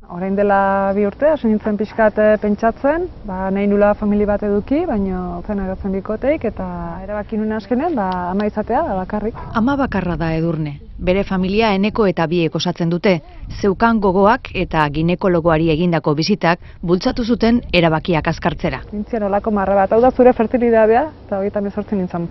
Orain dela 2 urte, hasi nintzen pixkat pentsatzen, nahi nula famili bat eduki, baina zen agatzen bikoteik, eta erabaki nuen azkenen, ama izatea, bakarrik. Ama bakarra da Edurne. Bere familia Eneko eta biek osatzen dute. Zeukan gogoak eta ginekologoari egindako bizitak bultzatu zuten erabakiak azkartzera. Nintzen olako marra bat, hau da zure fertilidadea, eta 38 nintzen,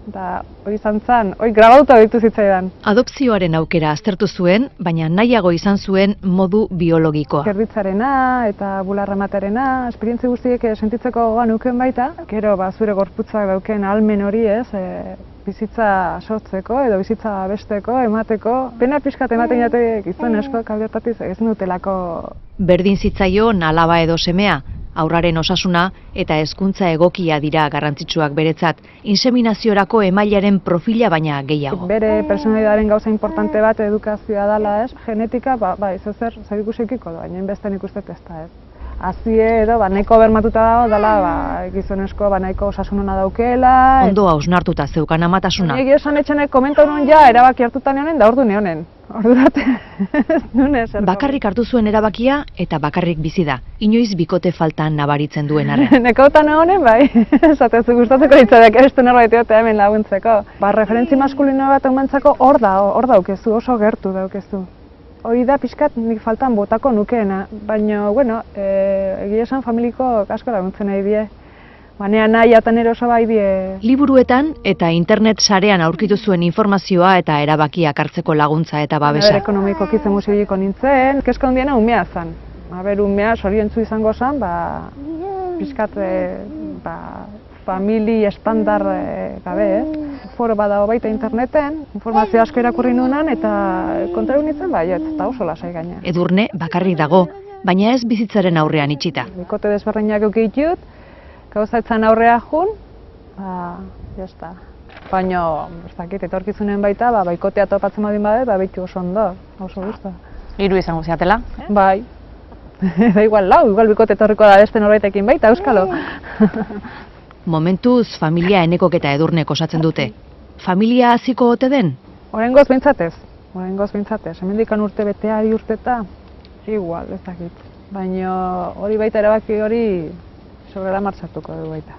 eta hori izan zen, hori grabauta ditu zitzaidan. Adopzioaren aukera aztertu zuen, baina nahiago izan zuen modu biologikoa. Gerditzarena eta bularra ematerena, esperientzi guztiek sentitzeko gogoan nuken baita, gero zure gorputzak dauken ahalmen hori bizitza sortzeko edo bizitza besteko, emateko. Pena pixkat ematen jate gizon asko kaldertatiz ezin dutelako. Berdin zitzaion alaba edo semea, haurraren osasuna eta hezkuntza egokia dira garrantzitsuak beretzat, inseminaziorako emailearen profila baina gehiago. Bere personalitatearen gauza importante bat edukazioa dela, genetika, zer ikusikiko da, baina inbesten ikustet ez da, Azie edo, nahiko bermatuta dago, dela, gizonezko, nahiko osasun hona daukela. Ondo hausnartuta zeukan amatasuna. Egia esan etxenek komentu nuen erabaki hartuta neonen da ordu neonen. Ordurate, ez nune zer. Bakarrik hartu zuen erabakia eta bakarrik bizi da. Inoiz bikote faltan nabaritzen duen arren. Nekautan egonen, esatez gustatzeko ditzadak beste norbait egotea hemen laguntzeko. Referentzi maskulino bat emantzako hor daukezu, oso gertu daukezu. Hori da pixkat nik faltan botako nukeena, baina, egia esan familiko asko laguntzen nahi die. Nea nahi eta nire oso bai die. Liburuetan eta internet sarean aurkitu zuen informazioa eta erabakiak hartzeko laguntza eta babesa. Ekonomiko kitzen musiliko nintzen, keska hundiena umea zen. Umea sorientzu izango zen, pixkat famili estandar gabe, Foro badago baita interneten, informazio asko irakurri nuenan eta kontra nintzen eta oso lasai gaina. Edurne bakarrik dago, baina ez bizitzaren aurrean itxita. Bikote desberdinak eukitut, gauzatzen aurrea jun, jazta. Baina, ez dakit, etorkizunen baita, baikotea topatzen badin badet, behitu oso ondo, oso guzta. 3 izango ziatela? Bai. Da igual bikote etorriko da beste norbaitekin baita, euskalo. Momentuz, familia Enekok eta Edurnek osatzen dute. Familia hasiko ote den? Oraingoz behintzatez. Hemendikan urte betea, 2 urteta, igual, ez dakit. Baina hori baita erabaki hori sobrera martxatuko du baita.